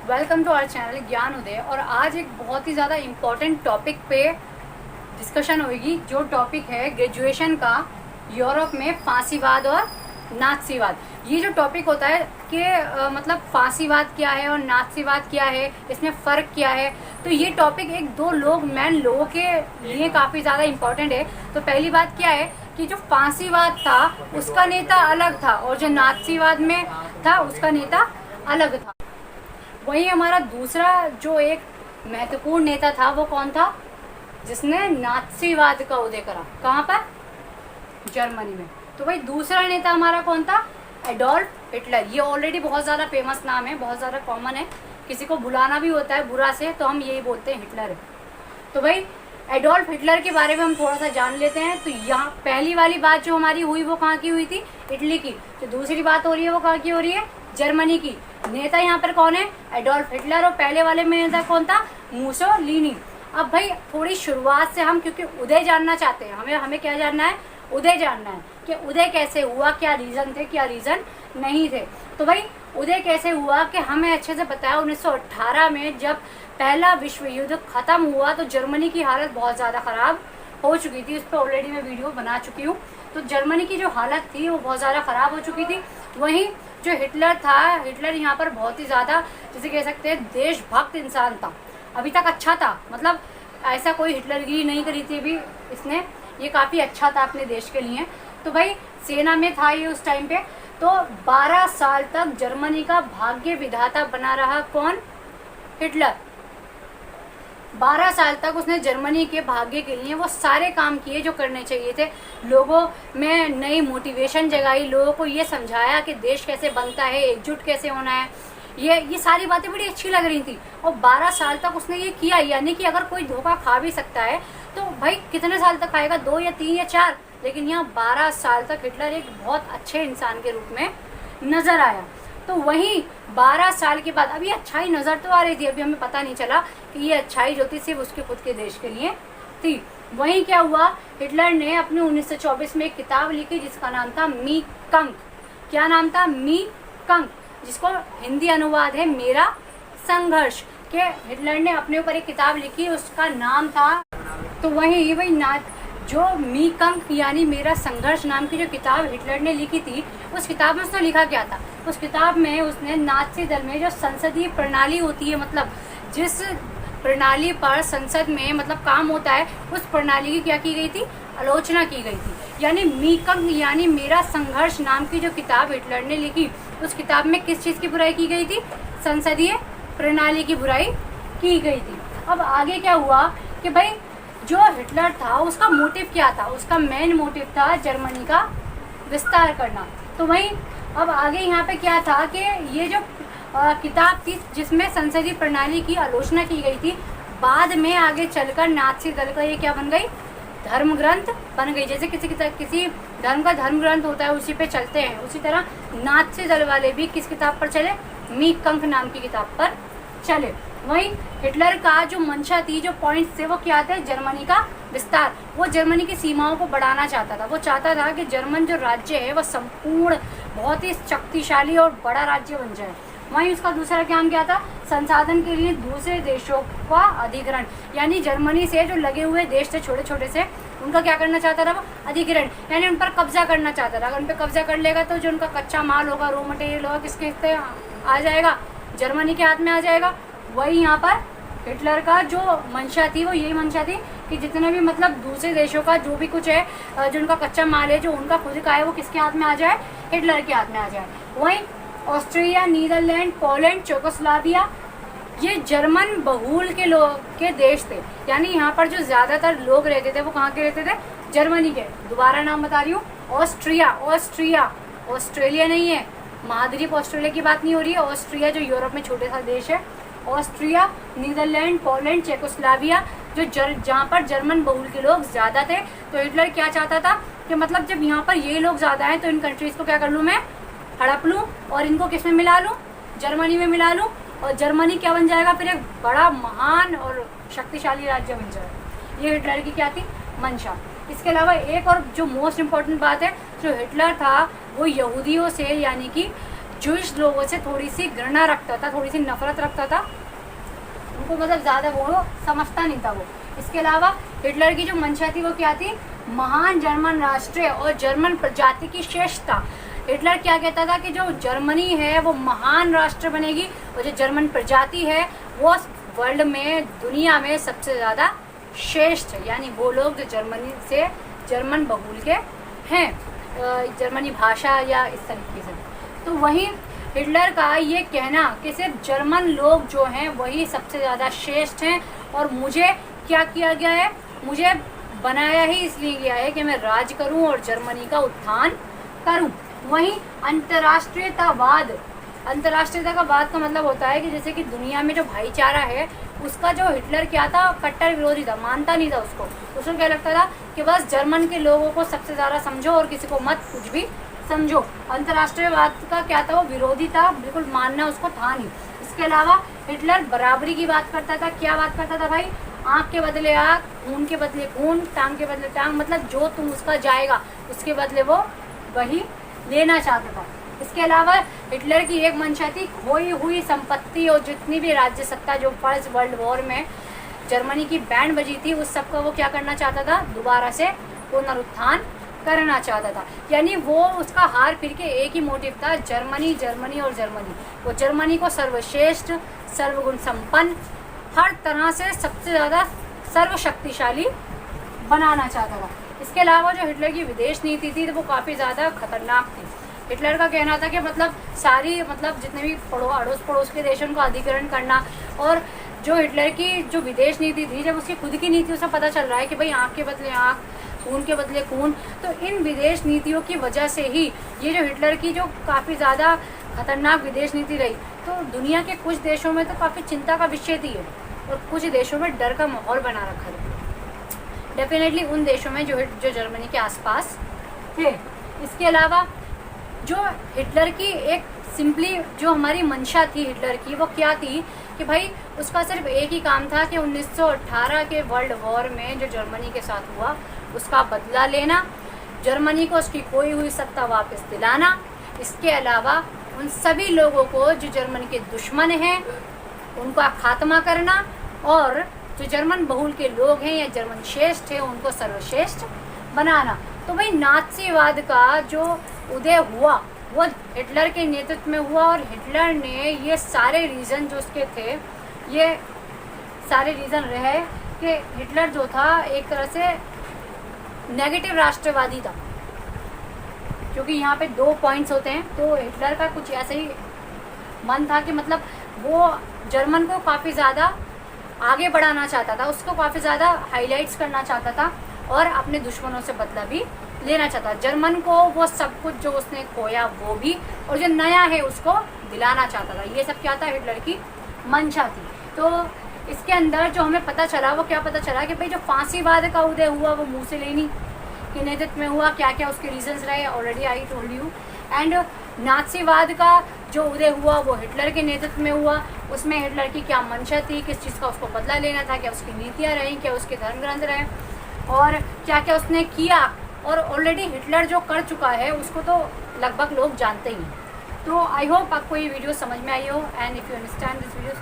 Welcome to our channel ज्ञान उदय। और आज एक बहुत ही ज़्यादा इम्पॉर्टेंट टॉपिक पे डिस्कशन होगी, जो टॉपिक है ग्रेजुएशन का यूरोप में फांसीवाद और नाज़ीवाद। ये जो टॉपिक होता है कि मतलब फांसीवाद क्या है और नाज़ीवाद क्या है, इसमें फ़र्क क्या है, तो ये टॉपिक एक दो मेन लोगों के लिए काफ़ी ज़्यादा इम्पॉर्टेंट है। तो पहली बात क्या है कि जो फांसीवाद था उसका नेता अलग था और जो नाज़ीवाद में था उसका नेता अलग था। वही हमारा दूसरा जो एक महत्वपूर्ण नेता था वो कौन था, जिसने नाज़ीवाद का उदय करा। कहाँ पर? जर्मनी में। तो वही दूसरा नेता हमारा कौन था? Adolf Hitler. ये ऑलरेडी बहुत ज़्यादा फेमस नाम है, बहुत ज़्यादा कॉमन है, किसी को बुलाना भी होता है बुरा से तो हम यही बोलते हैं हिटलर है। तो भाई एडोल्फ हिटलर के बारे में हम थोड़ा सा जान लेते हैं। तो यहाँ पहली वाली बात जो हमारी हुई वो कहाँ की हुई थी? इटली की। जो दूसरी बात हो रही है वो कहाँ की हो रही है? जर्मनी की। नेता यहाँ पर कौन है? Adolf Hitler. और पहले वाले में नेता कौन था? मुसोलिनी। अब भाई थोड़ी शुरुआत से हम, क्योंकि उदय जानना चाहते हैं, हमें क्या जानना है? उदय जानना है कि उदय कैसे हुआ, क्या रीज़न थे, क्या रीज़न नहीं थे। तो भाई उदय कैसे हुआ कि हमें अच्छे से पता है। 1918 में जब पहला विश्व युद्ध खत्म हुआ तो जर्मनी की हालत बहुत ज़्यादा ख़राब हो चुकी थी। उस पर ऑलरेडी मैं वीडियो बना चुकी हूँ। तो जर्मनी की जो हालत थी वो बहुत ज़्यादा ख़राब हो चुकी थी। वहीं जो हिटलर था, हिटलर यहाँ पर बहुत ही ज़्यादा, जैसे कह सकते हैं, देशभक्त इंसान था। अभी तक अच्छा था, मतलब ऐसा कोई हिटलरगिरी नहीं करी थी अभी इसने, ये काफ़ी अच्छा था अपने देश के लिए। तो भाई सेना में था ये उस टाइम पे। तो 12 साल तक जर्मनी का भाग्य विधाता बना रहा कौन? हिटलर। 12 साल तक उसने जर्मनी के भाग्य के लिए वो सारे काम किए जो करने चाहिए थे। लोगों में नई मोटिवेशन जगाई, लोगों को ये समझाया कि देश कैसे बनता है, एकजुट कैसे होना है। ये सारी बातें बड़ी अच्छी लग रही थी। और 12 साल तक उसने ये किया। यानी कि अगर कोई धोखा खा भी सकता है तो भाई कितने साल तक खाएगा? 2 या 3 या 4। लेकिन यहाँ 12 साल तक हिटलर एक बहुत अच्छे इंसान के रूप में नजर आया। तो वहीं 12 साल के बाद अभी अच्छाई नज़र तो आ रही थी, अभी हमें पता नहीं चला कि ये अच्छाई जो थी सिर्फ उसके खुद के देश के लिए थी। वहीं क्या हुआ, हिटलर ने अपने 1924 में एक किताब लिखी जिसका नाम था मी कंक। क्या नाम था? मी कंक, जिसको हिंदी अनुवाद है मेरा संघर्ष। के हिटलर ने अपने ऊपर एक किताब लिखी, उसका नाम था, तो वही जो मी कंक यानी मेरा संघर्ष नाम की जो किताब हिटलर ने लिखी थी, उस किताब में उसने लिखा क्या था? उस किताब में उसने नाज़ी दल में जो संसदीय प्रणाली होती है, मतलब जिस प्रणाली पर संसद में मतलब काम होता है, उस प्रणाली की क्या की गई थी? आलोचना की गई थी। यानी मी कंक यानी मेरा संघर्ष नाम की जो किताब हिटलर ने लिखी, उस किताब में किस चीज़ की बुराई की गई थी? संसदीय प्रणाली की बुराई की गई थी। अब आगे क्या हुआ कि भाई जो हिटलर था उसका मोटिव क्या था? उसका मेन मोटिव था जर्मनी का विस्तार करना। तो वहीं अब आगे यहाँ पे क्या था कि ये जो किताब थी जिसमें संसदीय प्रणाली की आलोचना की गई थी, बाद में आगे चलकर नाज़ी दल का ये क्या बन गई? धर्म ग्रंथ बन गई। जैसे किसी धर्म का धर्म ग्रंथ होता है उसी पे चलते हैं, उसी तरह नाज़ी दल वाले भी किस किताब पर चले? मी कंक नाम की किताब पर चले। वहीं हिटलर का जो मंशा थी, जो पॉइंट्स थे, वो क्या थे? जर्मनी का विस्तार। वो जर्मनी की सीमाओं को बढ़ाना चाहता था। वो चाहता था कि जर्मन जो राज्य है वो संपूर्ण बहुत ही शक्तिशाली और बड़ा राज्य बन जाए। वहीं उसका दूसरा काम क्या था? संसाधन के लिए दूसरे देशों का अधिग्रहण। यानी जर्मनी से जो लगे हुए देश थे छोटे छोटे से, उनका क्या करना चाहता था? वो अधिग्रहण, यानी उन पर कब्जा करना चाहता था। अगर उन पर कब्जा कर लेगा तो जो उनका कच्चा माल होगा, रॉ मटेरियल होगा, किसके हिस्से आ जाएगा? जर्मनी के हाथ में आ जाएगा। वही यहाँ पर हिटलर का जो मंशा थी वो यही मंशा थी कि जितने भी मतलब दूसरे देशों का जो भी कुछ है, जो उनका कच्चा माल है, जो उनका खुद का है, वो किसके हाथ में आ जाए? हिटलर के हाथ में आ जाए। वहीं ऑस्ट्रिया, नीदरलैंड, पोलैंड, चेकोस्लोवाकिया, ये जर्मन बहुल के देश थे। यानी यहाँ पर जो ज़्यादातर लोग रहते थे वो कहाँ के रहते थे? जर्मनी के। दोबारा नाम बता रही हूँ, ऑस्ट्रिया। ऑस्ट्रेलिया नहीं है, महाद्वीप ऑस्ट्रेलिया की बात नहीं हो रही है। ऑस्ट्रिया जो यूरोप में छोटे सा देश है। ऑस्ट्रिया, नीदरलैंड, पोलैंड, चेकोस्लोवाकिया, जो जहाँ पर जर्मन बहुल के लोग ज़्यादा थे। तो हिटलर क्या चाहता था कि मतलब जब यहाँ पर ये लोग ज़्यादा हैं तो इन कंट्रीज़ को क्या कर लूँ मैं? हड़प लूँ और इनको किस में मिला लूँ? जर्मनी में मिला लूँ। और जर्मनी क्या बन जाएगा? फिर एक बड़ा महान और शक्तिशाली राज्य बन जाएगा। ये हिटलर की क्या थी? मंशा। इसके अलावा एक और जो मोस्ट इम्पॉर्टेंट बात है, जो हिटलर था वो यहूदियों से, यानी कि जूइश लोगों से थोड़ी सी घृणा रखता था, थोड़ी सी नफरत रखता था, उनको मतलब ज़्यादा वो समझता नहीं था वो। इसके अलावा हिटलर की जो मंशा थी वो क्या थी, महान जर्मन राष्ट्र और जर्मन प्रजाति की श्रेष्ठता। हिटलर क्या कहता था कि जो जर्मनी है वो महान राष्ट्र बनेगी और जो जर्मन प्रजाति है वो वर्ल्ड में, दुनिया में सबसे ज़्यादा श्रेष्ठ है, यानी वो लोग जो जर्मनी से जर्मन बहुल के हैं, जर्मनी भाषा या इस तरीके से। तो वही हिटलर का ये कहना कि सिर्फ जर्मन लोग जो हैं वही सबसे ज़्यादा श्रेष्ठ हैं और मुझे क्या किया गया है, मुझे बनाया ही इसलिए गया है कि मैं राज करूं और जर्मनी का उत्थान करूं। वहीं अंतर्राष्ट्रीयतावाद, अंतर्राष्ट्रीयतावाद का मतलब होता है कि जैसे कि दुनिया में जो भाईचारा है उसका जो हिटलर क्या था, कट्टर विरोधी था, मानता नहीं था उसको। उसको क्या लगता था कि बस जर्मन के लोगों को सबसे ज़्यादा समझो और किसी को मत कुछ भी समझो। अंतर्राष्ट्रीयवाद का क्या था, वो विरोधी था, बिल्कुल मानना उसको था नहीं। इसके अलावा हिटलर बराबरी की बात करता था। क्या बात करता था भाई, आँख के बदले आँख, खून के बदले खून, टांग के बदले टांग, मतलब जो तुम उसका जाएगा उसके बदले वो वही लेना चाहता था। इसके अलावा हिटलर की एक मंशा थी, खोई हुई संपत्ति और जितनी भी राज्य सत्ता जो फर्स्ट वर्ल्ड वॉर में जर्मनी की बैंड बजी थी उस सबका वो क्या करना चाहता था, दोबारा से पुनरुत्थान करना चाहता था। यानी वो उसका हार फिर के एक ही मोटिव था, जर्मनी जर्मनी और जर्मनी। वो जर्मनी को सर्वश्रेष्ठ, सर्वगुण संपन्न, हर तरह से सबसे ज़्यादा सर्वशक्तिशाली बनाना चाहता था। इसके अलावा जो हिटलर की विदेश नीति थी तो वो काफ़ी ज़्यादा खतरनाक थी। हिटलर का कहना था कि मतलब सारी, मतलब जितने भी अड़ोस पड़ोस के देशों का अधिग्रहण करना। और जो हिटलर की जो विदेश नीति थी, जब उसकी खुद की नीतियों से पता चल रहा है कि भाई आँख के बदले आँख, खून के बदले खून, तो इन विदेश नीतियों की वजह से ही ये जो हिटलर की जो काफ़ी ज़्यादा खतरनाक विदेश नीति रही, तो दुनिया के कुछ देशों में तो काफ़ी चिंता का विषय थी और कुछ देशों में डर का माहौल बना रखा था। डेफिनेटली उन देशों में जो जर्मनी के आसपास थे। इसके अलावा जो हिटलर की एक सिंपली जो हमारी मंशा थी हिटलर की, वो क्या थी कि भाई उसका सिर्फ एक ही काम था कि 1918 के वर्ल्ड वॉर में जो जर्मनी के साथ हुआ उसका बदला लेना, जर्मनी को उसकी खोई हुई सत्ता वापस दिलाना। इसके अलावा उन सभी लोगों को जो जर्मनी के दुश्मन हैं उनका खात्मा करना और जो जर्मन बहुल के लोग हैं या जर्मन श्रेष्ठ हैं उनको सर्वश्रेष्ठ बनाना। तो भाई नाज़ीवाद का जो उदय हुआ वो हिटलर के नेतृत्व में हुआ और हिटलर ने ये सारे रीज़न जो उसके थे, ये सारे रीज़न रहे कि हिटलर जो था एक तरह से नेगेटिव राष्ट्रवादी था, क्योंकि यहाँ पे 2 पॉइंट्स होते हैं। तो हिटलर का कुछ ऐसे ही मन था कि मतलब वो जर्मन को काफ़ी ज़्यादा आगे बढ़ाना चाहता था, उसको काफ़ी ज़्यादा हाईलाइट्स करना चाहता था और अपने दुश्मनों से बदला भी लेना चाहता। जर्मन को वो सब कुछ जो उसने खोया वो भी, और जो नया है उसको दिलाना चाहता था। ये सब क्या था, हिटलर की मंशा थी। तो इसके अंदर जो हमें पता चला वो क्या पता चला कि भाई जो फांसीवाद का उदय हुआ वो मुसोलिनी के नेतृत्व में हुआ। क्या क्या उसके रीजंस रहे already I told you. And नाज़ीवाद का जो उदय हुआ वो हिटलर के नेतृत्व में हुआ। उसमें हिटलर की क्या मंशा थी, किस चीज़ का उसको बदला लेना था, क्या उसकी नीतियाँ रहीं, क्या उसके धर्म ग्रंथ रहे और क्या क्या उसने किया। और ऑलरेडी हिटलर जो कर चुका है उसको तो लगभग लोग जानते ही हैं। तो आई होप आपको ये वीडियो समझ में आई हो and if you understand this video